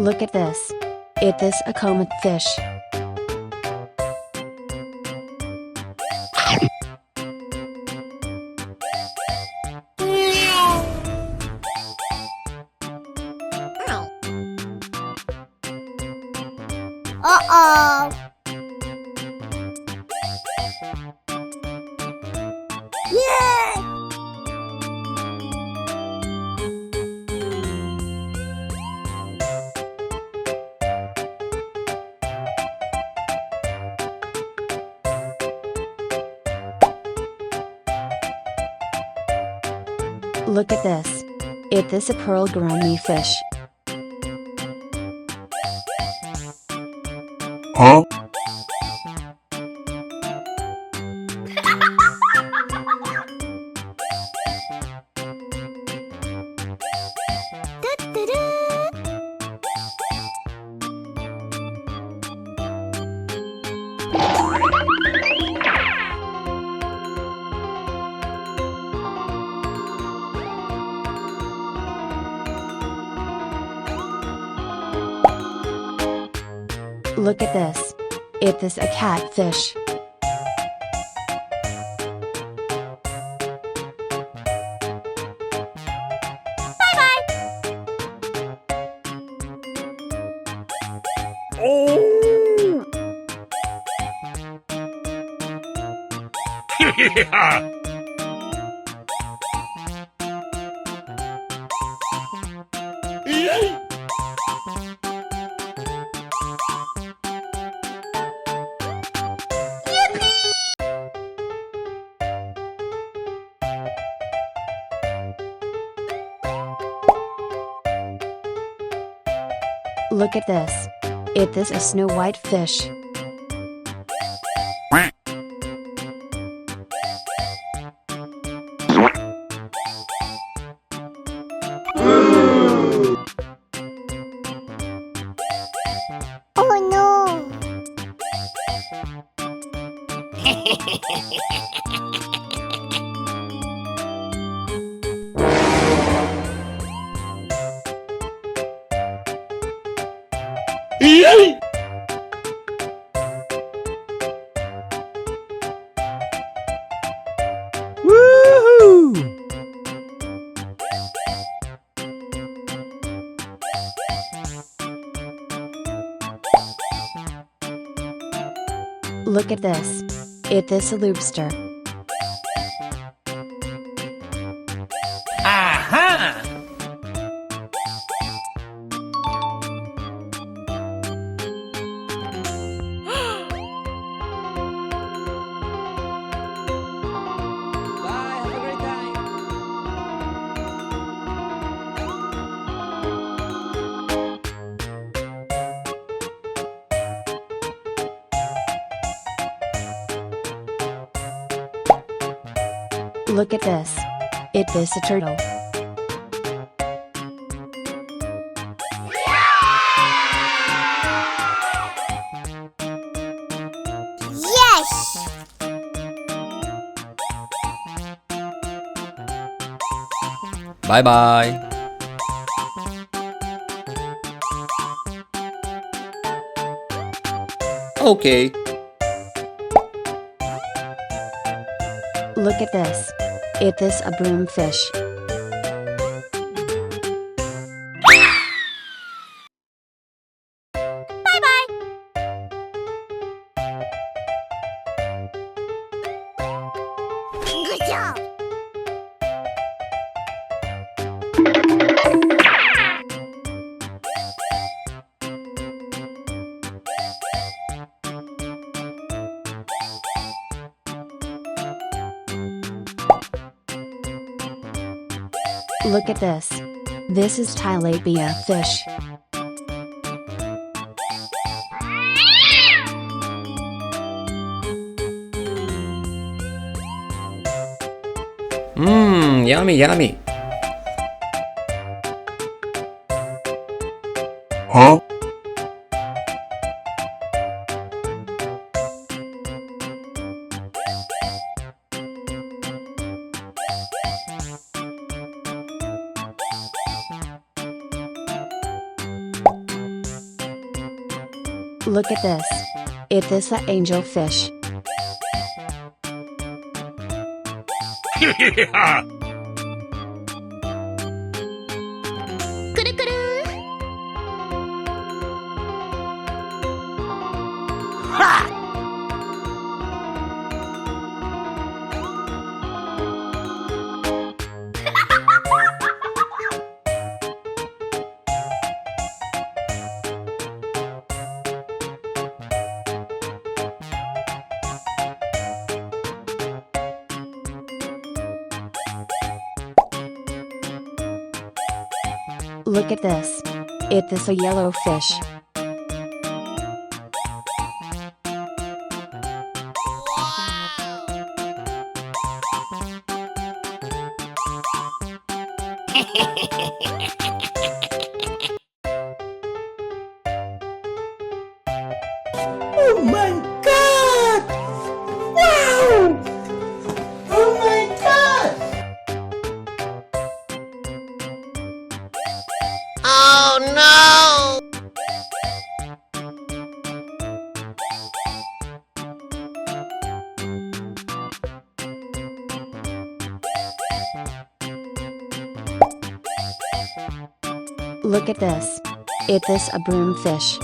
Look at this. It is a comet fish. Uh-oh. Yeah! Look at this. It is a pearl gourami fish. Huh? Look at this. It is a catfish. Oh! Yeah! Look at this. It is a snow white fish. Oh no! Woohoo! Look at this. It is a lobster. Aha! Bye, have a great time. Look at this. It is a turtle. Yes! Bye bye. Okay. Look at this. It is a broomfish. Good job! Look at this. This is tilapia fish. Mmm, yummy, yummy. Huh? Look at this. It is an angelfish. Yeah. くるくる Look at this. It is a yellow fish. Oh my god! Wow! Oh my god! Oh no! Look at this. It is a broomfish.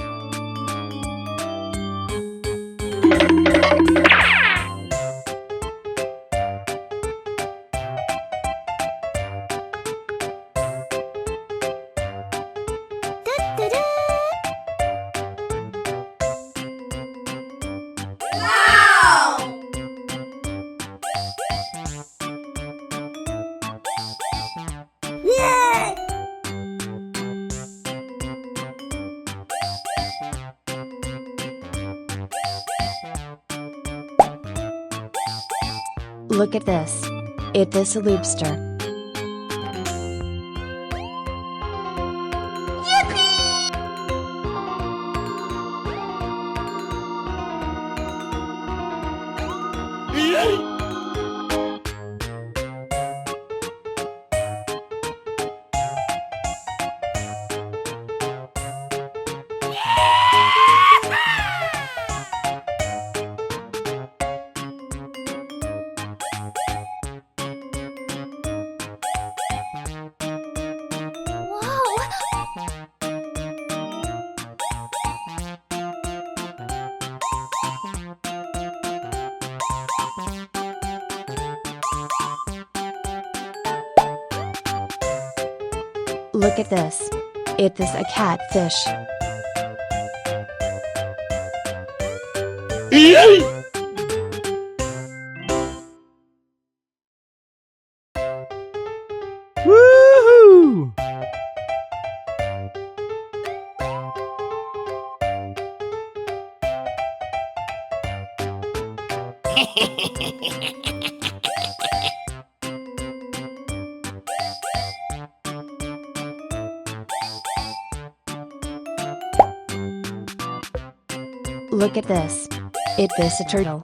Yeah! Look at this. It is a lobster. Look at this. It is a catfish. Woohoo! Look at this. It is a turtle.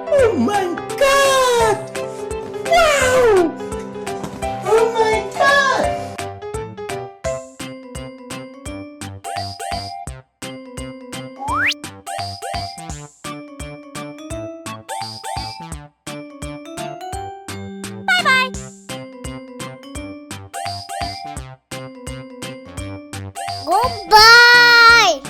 Oh my god! Wow! Oh my god! Goodbye!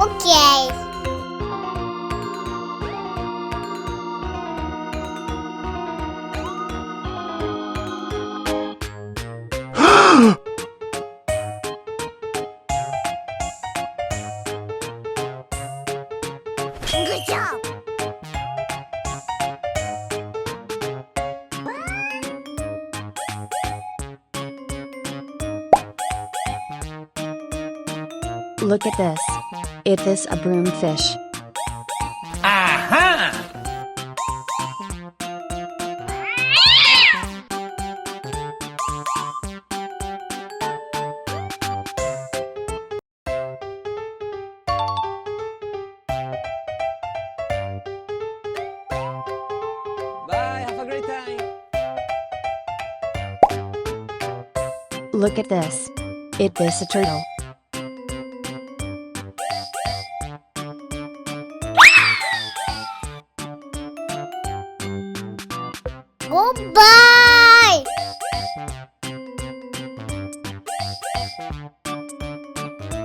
Okay. Good job. Look at this. It is a broomfish. Aha! Look at this. Is this a turtle? Goodbye.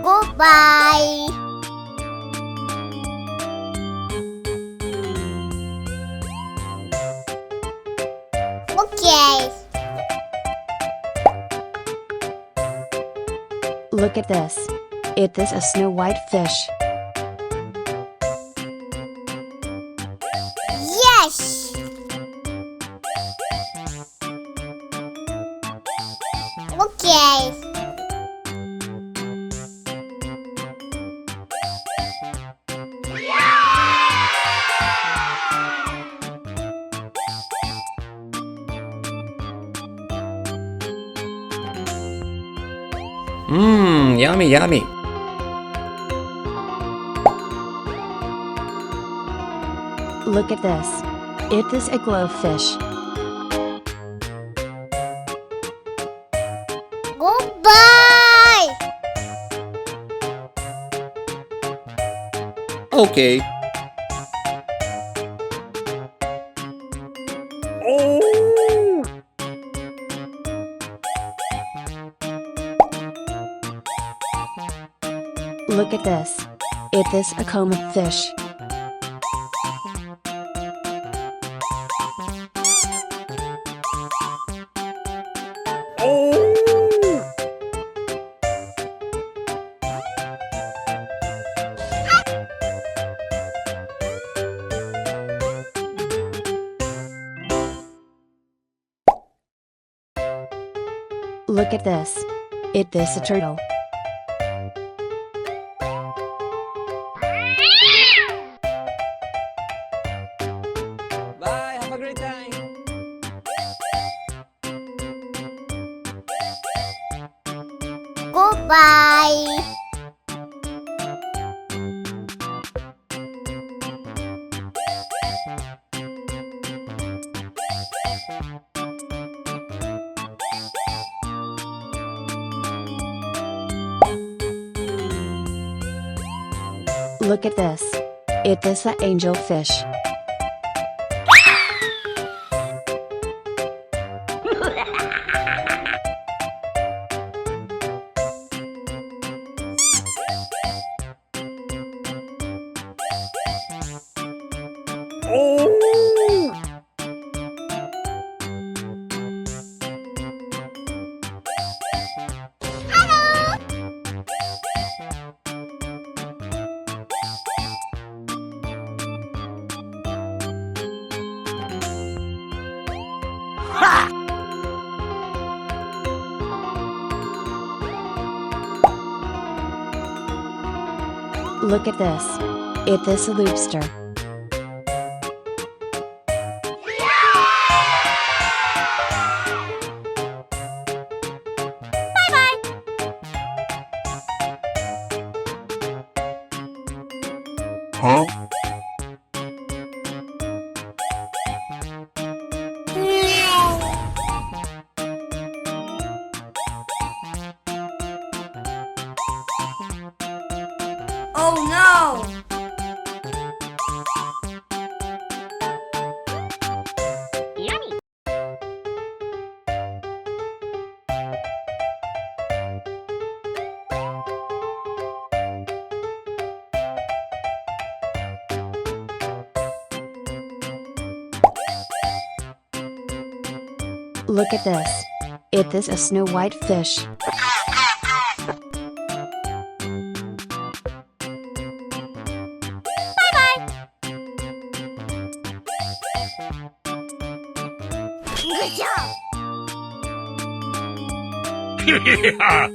Goodbye. Okay. Look at this. Is this a snow white fish? Yes. Okay. Mmm, yummy, yummy. Look at this. Is this a glowfish? Goodbye. Okay. Look at this. Is this a comb of fish? Look at this. Is this a turtle? Bye, have a great time. Goodbye. Look at this. Is this the angelfish? Look at this. Is this a lobster? Huh? Oh no! Yummy! Look at this. Is this a snow white fish? Good job! Yeah.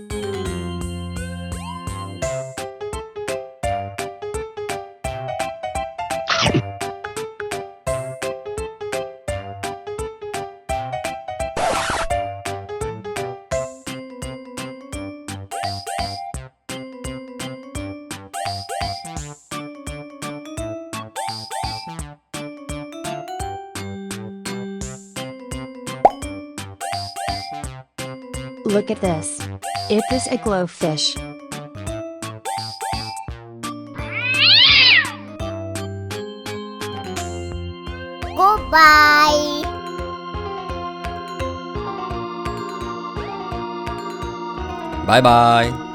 Look at this. It is a glowfish. Goodbye. Bye bye.